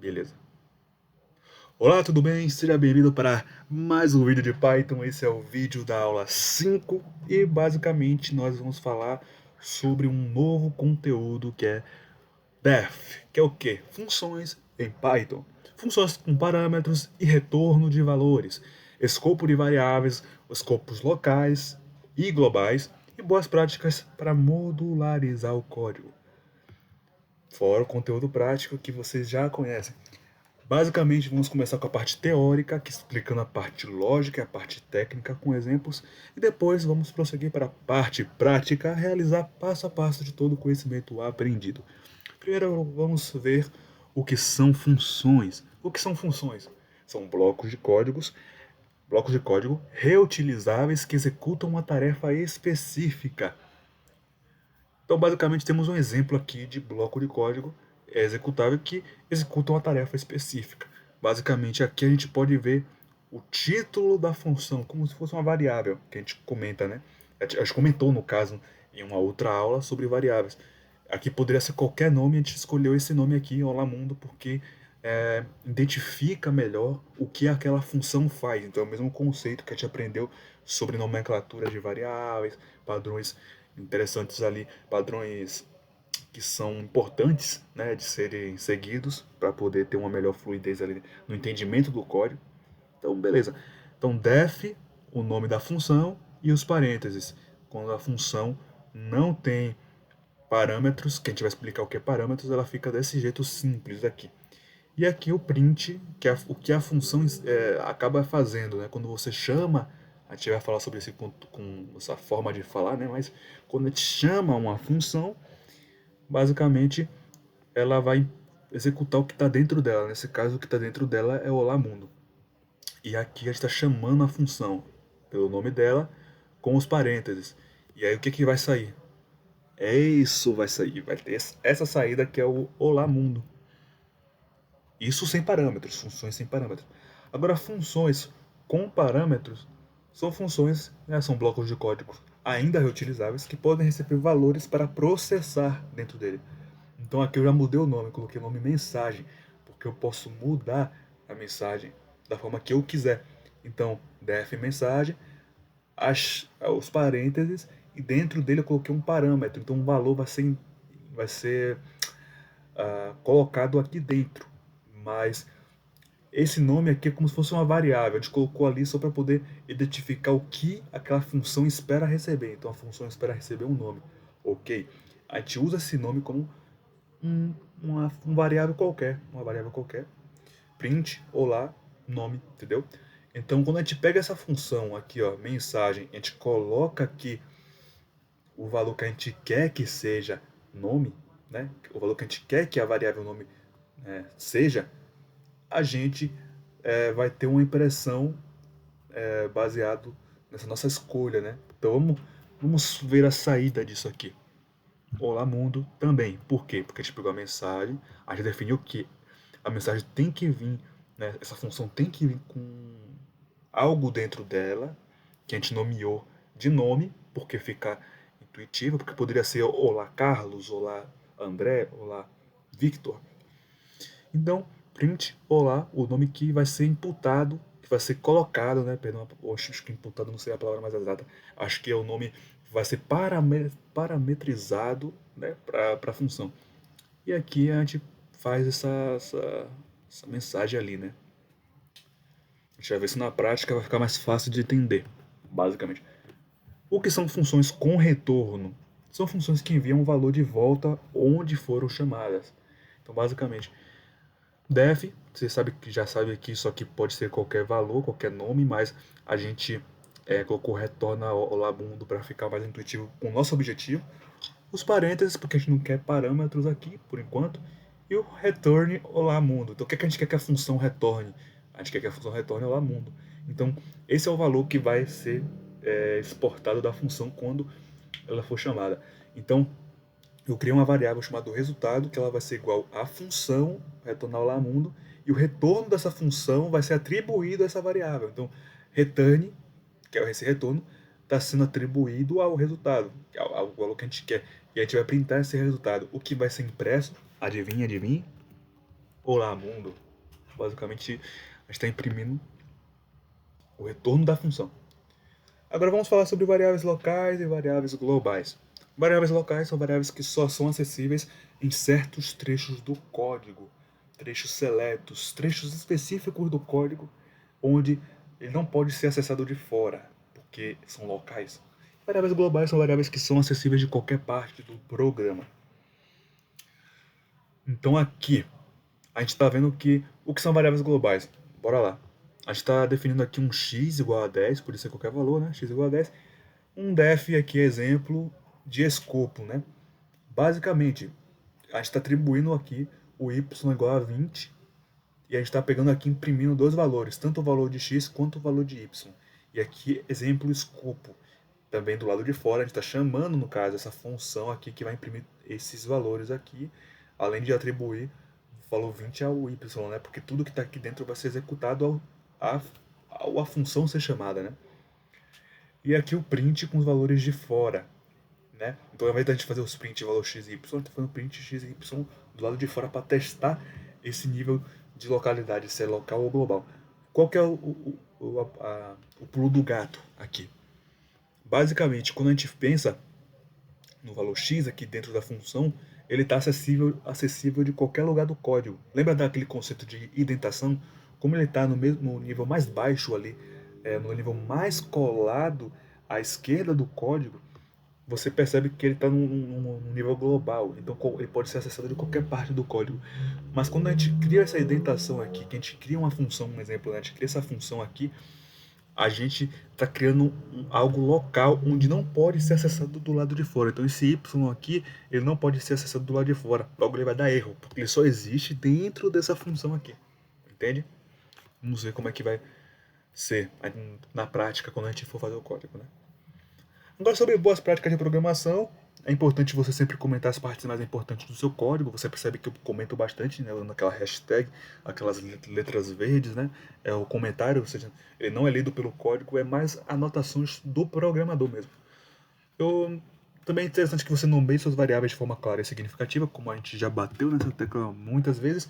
Beleza. Olá, tudo bem? Seja bem-vindo para mais um vídeo de Python. Esse é o vídeo da aula 5 e basicamente nós vamos falar sobre um novo conteúdo que é Def, que é o quê? Funções em Python. Funções com parâmetros e retorno de valores, escopo de variáveis, escopos locais e globais e boas práticas para modularizar o código. Fora o conteúdo prático que vocês já conhecem. Basicamente, vamos começar com a parte teórica, que explicando a parte lógica e a parte técnica com exemplos, e depois vamos prosseguir para a parte prática, realizar passo a passo de todo o conhecimento aprendido. Primeiro, vamos ver o que são funções. O que são funções? São blocos de código reutilizáveis que executam uma tarefa específica. Então, basicamente, temos um exemplo aqui de bloco de código executável que executa uma tarefa específica. Basicamente, aqui a gente pode ver o título da função, como se fosse uma variável, que a gente comenta, né? A gente comentou, no caso, em uma outra aula sobre variáveis. Aqui poderia ser qualquer nome, a gente escolheu esse nome aqui, Olá Mundo, porque identifica melhor o que aquela função faz. Então é o mesmo conceito que a gente aprendeu sobre nomenclatura de variáveis, padrões interessantes ali, padrões que são importantes, né, de serem seguidos para poder ter uma melhor fluidez ali no entendimento do código. Então, beleza. Então, def, o nome da função e os parênteses. Quando a função não tem parâmetros, que a gente vai explicar o que é parâmetros, ela fica desse jeito simples aqui. E aqui o print, que é o que a função acaba fazendo, né? Quando você chama, a gente vai falar sobre isso com essa forma de falar, né? Mas quando a gente chama uma função, basicamente ela vai executar o que está dentro dela. Nesse caso, o que está dentro dela é o Olá Mundo. E aqui a gente está chamando a função pelo nome dela com os parênteses. E aí o que, que vai sair? Isso vai sair, vai ter essa saída que é o Olá Mundo. Isso sem parâmetros, funções sem parâmetros. Agora, funções com parâmetros são funções, né, são blocos de código ainda reutilizáveis que podem receber valores para processar dentro dele. Então aqui eu já mudei o nome, coloquei o nome mensagem, porque eu posso mudar a mensagem da forma que eu quiser. Então, def mensagem, os parênteses, e dentro dele eu coloquei um parâmetro. Então o valor vai ser colocado aqui dentro. Mas esse nome aqui é como se fosse uma variável. A gente colocou ali só para poder identificar o que aquela função espera receber. Então a função espera receber um nome. Ok. A gente usa esse nome como um variável qualquer. Uma variável qualquer. Print, olá, nome, entendeu? Então quando a gente pega essa função aqui, ó, mensagem, a gente coloca aqui o valor que a gente quer que seja nome, né? O valor que a gente quer que a variável nome seja, a gente vai ter uma impressão baseado nessa nossa escolha, né? Então vamos ver a saída disso aqui. Olá mundo também. Por quê? Porque a gente pegou a mensagem, a gente definiu que a mensagem tem que vir, né? Essa função tem que vir com algo dentro dela que a gente nomeou de nome, porque fica intuitivo, porque poderia ser Olá Carlos, Olá André, Olá Victor. Então, print olá, o nome que vai ser imputado, que vai ser colocado, né? Perdão, acho que imputado não sei a palavra mais exata. Acho que é o nome que vai ser parametrizado, né, para a função. E aqui a gente faz essa mensagem ali, né? A gente vai ver se na prática vai ficar mais fácil de entender, basicamente. O que são funções com retorno? São funções que enviam um valor de volta onde foram chamadas. Então, basicamente, def, você sabe que já sabe que isso aqui pode ser qualquer valor, qualquer nome, mas a gente colocou retorna olá mundo para ficar mais intuitivo com o nosso objetivo. Os parênteses, porque a gente não quer parâmetros aqui, por enquanto. E o return olá mundo. Então o que, é que a gente quer que a função retorne? A gente quer que a função retorne olá mundo. Então esse é o valor que vai ser exportado da função quando ela for chamada. Então eu criei uma variável chamada resultado, que ela vai ser igual à função retornar lá mundo, e o retorno dessa função vai ser atribuído a essa variável. Então, return, que é esse retorno, está sendo atribuído ao resultado, ao valor que a gente quer. E a gente vai printar esse resultado. O que vai ser impresso, adivinha, adivinha? Olá mundo. Basicamente, a gente está imprimindo o retorno da função. Agora vamos falar sobre variáveis locais e variáveis globais. Variáveis locais são variáveis que só são acessíveis em certos trechos do código, trechos seletos, trechos específicos do código, onde ele não pode ser acessado de fora, porque são locais. Variáveis globais são variáveis que são acessíveis de qualquer parte do programa. Então aqui, a gente está vendo que o que são variáveis globais. Bora lá. A gente está definindo aqui um x igual a 10, por isso é qualquer valor, né? X igual a 10. Um def aqui é exemplo de escopo, né? Basicamente, a gente está atribuindo aqui o y igual a 20 e a gente está pegando aqui, imprimindo dois valores, tanto o valor de x quanto o valor de y. E aqui, exemplo escopo. Também do lado de fora, a gente está chamando, no caso, essa função aqui que vai imprimir esses valores aqui, além de atribuir o valor 20 ao y, né? Porque tudo que está aqui dentro vai ser executado ao a função ser chamada, né? E aqui o print com os valores de fora, né? Então, ao invés da gente fazer os print valor x e y, a gente está fazendo print x e y do lado de fora para testar esse nível de localidade, se é local ou global. Qual que é o pulo do gato aqui? Basicamente, quando a gente pensa no valor x aqui dentro da função, ele está acessível de qualquer lugar do código. Lembra daquele conceito de indentação? Como ele está no nível mais baixo ali, no nível mais colado à esquerda do código, você percebe que ele está num nível global. Então ele pode ser acessado de qualquer parte do código. Mas quando a gente cria essa indentação aqui, que a gente cria uma função, um exemplo, né? A gente cria essa função aqui, a gente está criando algo local onde não pode ser acessado do lado de fora. Então esse y aqui, ele não pode ser acessado do lado de fora. Logo ele vai dar erro, porque ele só existe dentro dessa função aqui. Entende? Vamos ver como é que vai ser na prática quando a gente for fazer o código, né? Agora, sobre boas práticas de programação, é importante você sempre comentar as partes mais importantes do seu código. Você percebe que eu comento bastante, né, naquela hashtag, aquelas letras verdes, né? É o comentário, ou seja, ele não é lido pelo código, é mais anotações do programador mesmo. Também é interessante que você nomeie suas variáveis de forma clara e significativa, como a gente já bateu nessa tecla muitas vezes.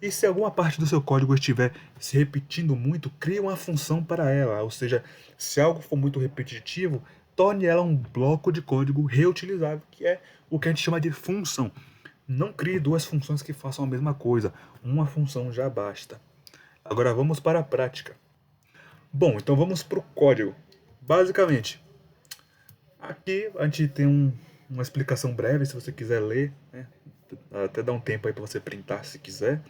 E se alguma parte do seu código estiver se repetindo muito, crie uma função para ela. Ou seja, se algo for muito repetitivo, torne ela um bloco de código reutilizável, que é o que a gente chama de função. Não crie duas funções que façam a mesma coisa. Uma função já basta. Agora vamos para a prática. Bom, então vamos para o código. Basicamente, aqui a gente tem uma explicação breve, se você quiser ler, né? Até dá um tempo aí para você printar se quiser,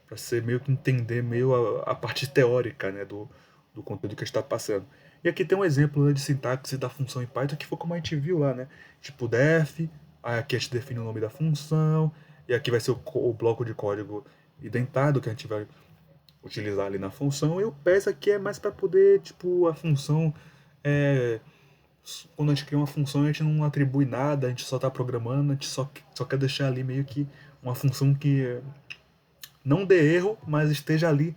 para você meio que entender meio a parte teórica, né, do conteúdo que a gente está passando. E aqui tem um exemplo, né, de sintaxe da função em Python, que foi como a gente viu lá, né? Tipo def, aí aqui a gente define o nome da função, e aqui vai ser o bloco de código identado que a gente vai utilizar ali na função, e o pass aqui é mais para poder, tipo, a função é, quando a gente cria uma função, a gente não atribui nada, a gente só está programando, a gente só quer deixar ali meio que uma função que não dê erro, mas esteja ali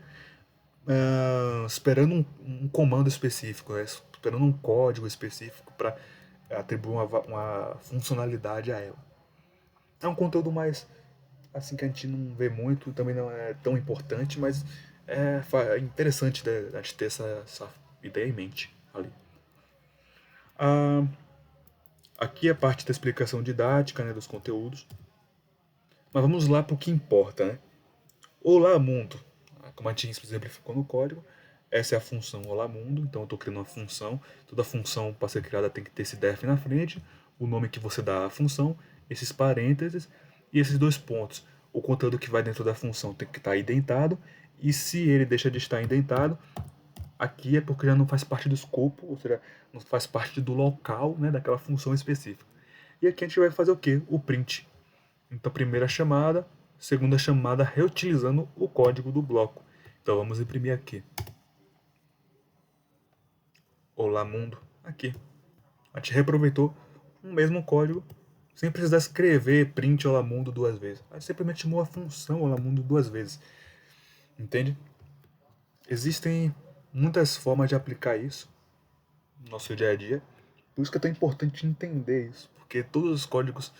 esperando um comando específico, né? Esperando um código específico para atribuir uma funcionalidade a ela. É um conteúdo mais assim que a gente não vê muito, também não é tão importante, mas é interessante, né, a gente ter essa ideia em mente ali. Ah, aqui é a parte da explicação didática, né, dos conteúdos. Mas vamos lá para o que importa, né? Olá mundo, como a gente exemplificou no código, essa é a função olá mundo, então eu estou criando uma função, toda função para ser criada tem que ter esse def na frente, o nome que você dá à função, esses parênteses e esses dois pontos. O conteúdo que vai dentro da função tem que estar indentado, e se ele deixa de estar indentado, aqui é porque já não faz parte do escopo, ou seja, não faz parte do local, né, daquela função específica. E aqui a gente vai fazer o quê? O print. Então, primeira chamada, segunda chamada reutilizando o código do bloco. Então, vamos imprimir aqui. Olá mundo, aqui. A gente reaproveitou o mesmo código sem precisar escrever print olá mundo duas vezes. A gente simplesmente chamou a função olá mundo duas vezes. Entende? Existem muitas formas de aplicar isso no nosso dia a dia. Por isso que é tão importante entender isso, porque todos os códigos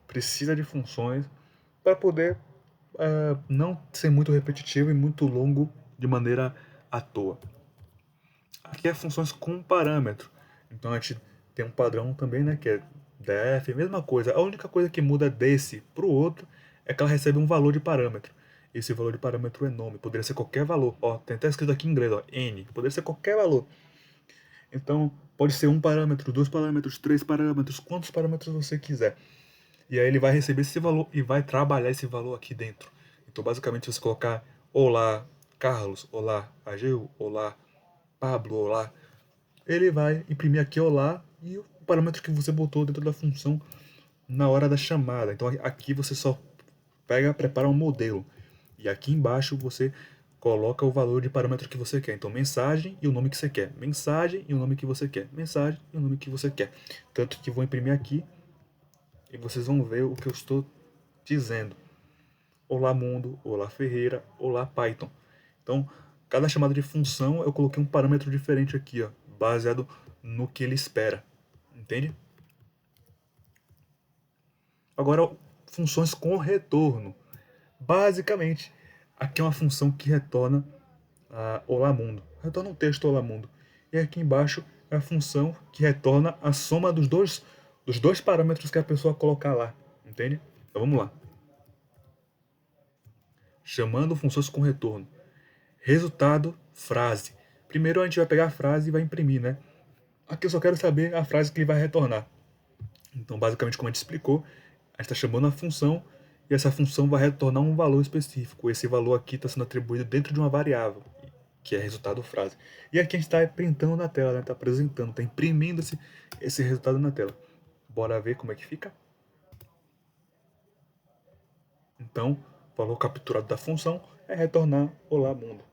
precisam de funções para poder não ser muito repetitivo e muito longo de maneira à toa. Aqui é funções com parâmetro. Então a gente tem um padrão também, né, que é def, mesma coisa. A única coisa que muda desse para o outro é que ela recebe um valor de parâmetro. Esse valor de parâmetro é nome, poderia ser qualquer valor. Ó, tem até escrito aqui em inglês, ó, n, poderia ser qualquer valor. Então pode ser um parâmetro, dois parâmetros, três parâmetros, quantos parâmetros você quiser. E aí ele vai receber esse valor e vai trabalhar esse valor aqui dentro. Então basicamente se você colocar olá Carlos, olá Ageu, olá Pablo, olá, ele vai imprimir aqui olá e o parâmetro que você botou dentro da função na hora da chamada. Então aqui você só prepara um modelo. E aqui embaixo você coloca o valor de parâmetro que você quer. Então mensagem e o nome que você quer. Mensagem e o nome que você quer. Mensagem e o nome que você quer. Tanto que vou imprimir aqui e vocês vão ver o que eu estou dizendo. Olá mundo, olá Ferreira, olá Python. Então, cada chamada de função eu coloquei um parâmetro diferente aqui, ó, baseado no que ele espera. Entende? Agora, funções com retorno. Basicamente, aqui é uma função que retorna olá mundo. Retorna um texto olá mundo. E aqui embaixo é a função que retorna a soma dos dois parâmetros que a pessoa colocar lá. Entende? Então vamos lá. Chamando funções com retorno. Resultado, frase. Primeiro a gente vai pegar a frase e vai imprimir, né? Aqui eu só quero saber a frase que ele vai retornar. Então, basicamente, como a gente explicou, a gente está chamando a função e essa função vai retornar um valor específico. Esse valor aqui está sendo atribuído dentro de uma variável, que é resultado frase. E aqui a gente está printando na tela, né? Está apresentando, está imprimindo esse resultado na tela. Bora ver como é que fica? Então, o valor capturado da função é retornar olá mundo.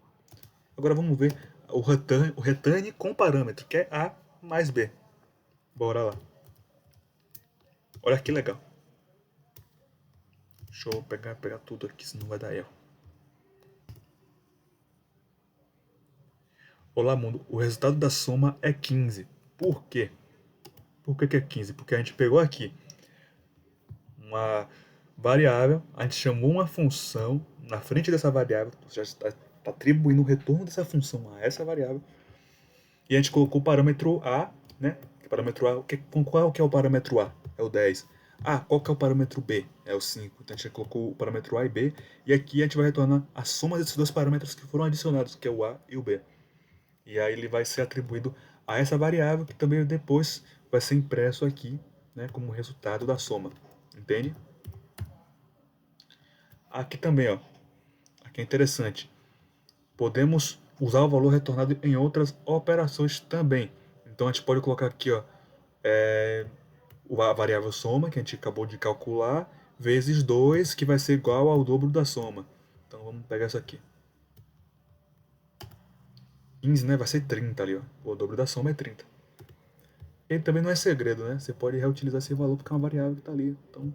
Agora vamos ver o return com parâmetro, que é A mais B. Bora lá. Olha que legal. Deixa eu pegar tudo aqui, senão vai dar erro. Olá mundo, o resultado da soma é 15. Por quê? Por que é 15? Porque a gente pegou aqui uma variável, a gente chamou uma função na frente dessa variável, já está atribuindo o retorno dessa função a essa variável, e a gente colocou o parâmetro A, né? Parâmetro A, qual que é o parâmetro A? É o 10. Ah, qual que é o parâmetro B? É o 5. Então a gente colocou o parâmetro A e B, e aqui a gente vai retornar a soma desses dois parâmetros que foram adicionados, que é o A e o B. E aí ele vai ser atribuído a essa variável, que também depois vai ser impresso aqui, né, como resultado da soma. Entende? Aqui também, ó. Aqui é interessante. Podemos usar o valor retornado em outras operações também. Então a gente pode colocar aqui, ó, a variável soma, que a gente acabou de calcular, vezes 2, que vai ser igual ao dobro da soma. Então vamos pegar isso aqui. 15, né? Vai ser 30 ali, ó. O dobro da soma é 30. E também não é segredo, né? Você pode reutilizar esse valor porque é uma variável que está ali. Então...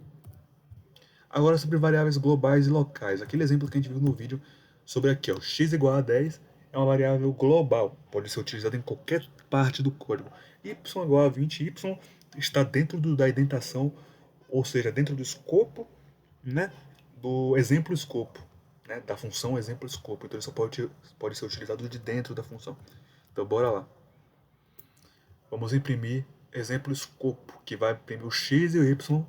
Agora sobre variáveis globais e locais. Aquele exemplo que a gente viu no vídeo sobre aqui, ó, x igual a 10 é uma variável global. Pode ser utilizada em qualquer parte do código. Y igual a 20, y está dentro da indentação, ou seja, dentro do escopo, né, do exemplo escopo, né, da função exemplo escopo. Então isso pode ser utilizado de dentro da função. Então bora lá. Vamos imprimir exemplo escopo, que vai imprimir o x e o y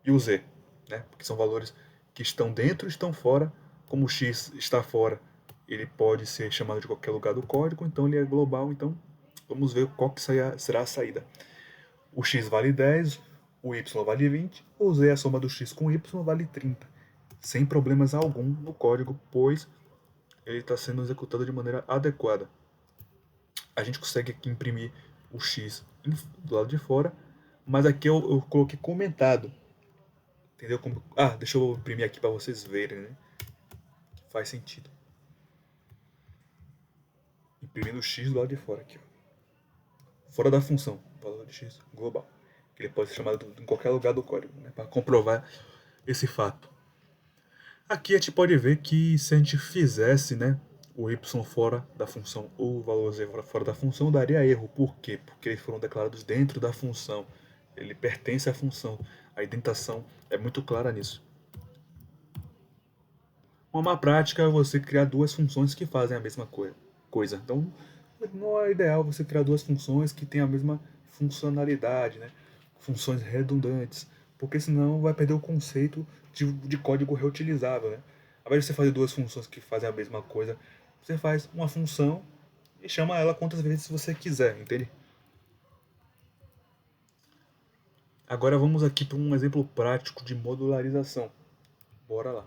e o z, né, porque são valores que estão dentro e estão fora. Como o x está fora, ele pode ser chamado de qualquer lugar do código, então ele é global. Então vamos ver qual que será a saída. O x vale 10, o y vale 20, o z, a soma do x com o y, vale 30. Sem problemas algum no código, pois ele está sendo executado de maneira adequada. A gente consegue aqui imprimir o x do lado de fora, mas aqui eu coloquei comentado. Entendeu? Deixa eu imprimir aqui para vocês verem, né? Que faz sentido. Imprimindo o x do lado de fora aqui, ó. Fora da função, valor de x global. Que ele pode ser chamado em qualquer lugar do código, né? Para comprovar esse fato. Aqui a gente pode ver que se a gente fizesse, né, o y fora da função ou o valor z fora da função, daria erro. Por quê? Porque eles foram declarados dentro da função. Ele pertence à função. A indentação é muito clara nisso. Uma má prática é você criar duas funções que fazem a mesma coisa. Então, não é ideal você criar duas funções que têm a mesma funcionalidade, né? Funções redundantes, porque senão vai perder o conceito de código reutilizável, né? Ao invés de você fazer duas funções que fazem a mesma coisa, você faz uma função e chama ela quantas vezes você quiser, entende? Agora vamos aqui para um exemplo prático de modularização. Bora lá.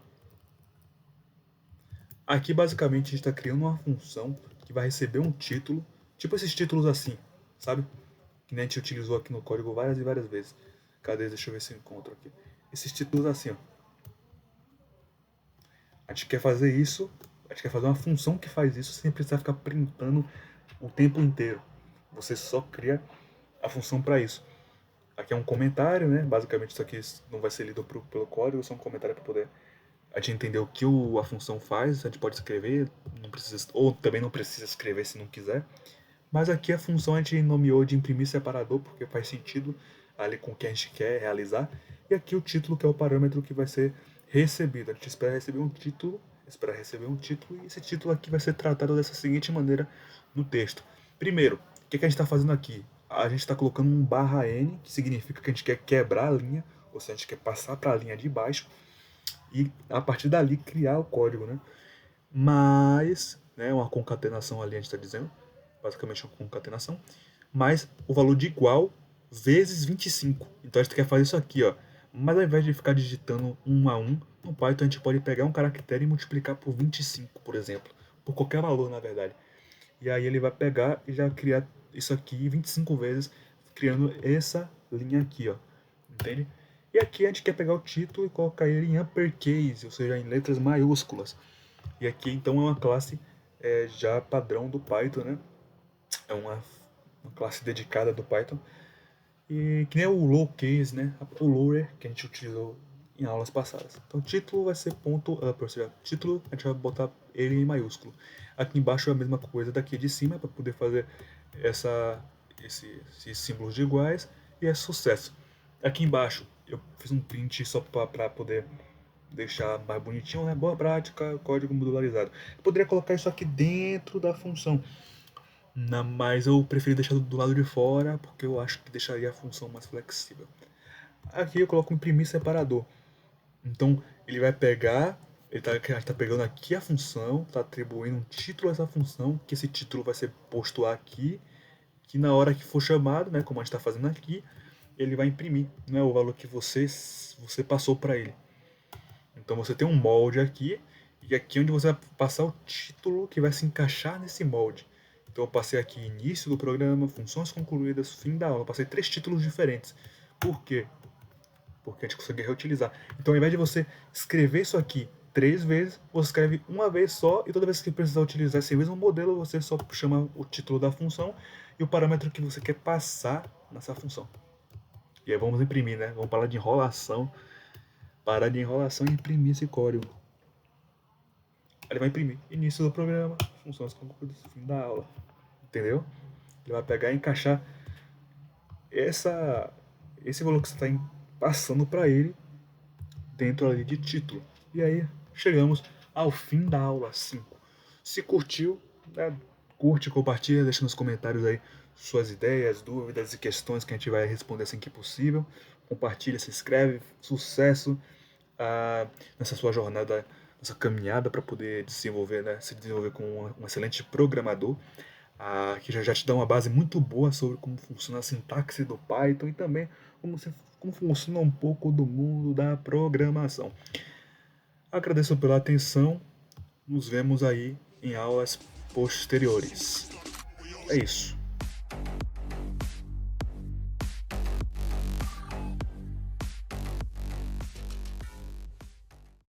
Aqui basicamente a gente está criando uma função que vai receber um título, tipo esses títulos assim, sabe? Que nem a gente utilizou aqui no código várias e várias vezes. Cadê? Deixa eu ver se eu encontro aqui. Esses títulos assim, ó. A gente quer fazer isso, a gente quer fazer uma função que faz isso sem precisar ficar printando o tempo inteiro. Você só cria a função para isso. Aqui é um comentário, né? Basicamente isso aqui não vai ser lido pelo código, é só um comentário para poder a gente entender o que a função faz. A gente pode escrever, não precisa, ou também não precisa escrever se não quiser. Mas aqui a função a gente nomeou de imprimir separador, porque faz sentido ali com o que a gente quer realizar. E aqui o título, que é o parâmetro que vai ser recebido. A gente espera receber um título, e esse título aqui vai ser tratado dessa seguinte maneira no texto. Primeiro, o que a gente está fazendo aqui? A gente está colocando um /n, que significa que a gente quer quebrar a linha, ou seja, a gente quer passar para a linha de baixo e a partir dali criar o código, né? Mais, né, uma concatenação ali a gente está dizendo, basicamente uma concatenação, mais o valor de igual vezes 25. Então a gente quer fazer isso aqui, ó. Mas ao invés de ficar digitando um a um, no Python a gente pode pegar um caractere e multiplicar por 25, por exemplo. Por qualquer valor, na verdade. E aí ele vai pegar e já criar isso aqui 25 vezes, criando essa linha aqui, ó. Entende? E aqui a gente quer pegar o título e colocar ele em uppercase, ou seja, em letras maiúsculas. E aqui então é uma classe já padrão do Python, né? É uma classe dedicada do Python. E que nem o lowercase, né? O lower que a gente utilizou em aulas passadas. Então, título vai ser ponto .upper, ou seja, título a gente vai botar ele em maiúsculo. Aqui embaixo é a mesma coisa daqui de cima, para poder fazer esses símbolos de iguais, e é sucesso. Aqui embaixo eu fiz um print só para poder deixar mais bonitinho, né? Boa prática, código modularizado. Eu poderia colocar isso aqui dentro da função, mas eu preferi deixar do lado de fora, porque eu acho que deixaria a função mais flexível. Aqui eu coloco imprimir separador. Então ele vai pegar, ele tá pegando aqui a função, está atribuindo um título a essa função, que esse título vai ser posto aqui, que na hora que for chamado, né, como a gente está fazendo aqui, ele vai imprimir, né, o valor que você passou para ele. Então você tem um molde aqui, e aqui é onde você vai passar o título que vai se encaixar nesse molde. Então eu passei aqui início do programa, funções concluídas, fim da aula. Eu passei 3 títulos diferentes. Por quê? Porque a gente consegue reutilizar. Então ao invés de você escrever isso aqui 3 vezes, você escreve uma vez só, e toda vez que precisar utilizar esse mesmo modelo, você só chama o título da função e o parâmetro que você quer passar nessa função. E aí vamos imprimir, né? Vamos parar de enrolação. Parar de enrolação e imprimir esse código. Ele vai imprimir início do programa, funções concluídas, fim da aula. Entendeu? Ele vai pegar e encaixar esse valor que você está passando para ele dentro ali de título. E aí chegamos ao fim da aula 5. Se curtiu, né, curte, compartilha, deixa nos comentários aí suas ideias, dúvidas e questões que a gente vai responder assim que possível. Compartilha, se inscreve, sucesso nessa sua jornada, nessa caminhada para poder desenvolver, né, se desenvolver como um excelente programador, que já te dá uma base muito boa sobre como funciona a sintaxe do Python e também como funciona um pouco do mundo da programação. Agradeço pela atenção, nos vemos aí em aulas posteriores. É isso.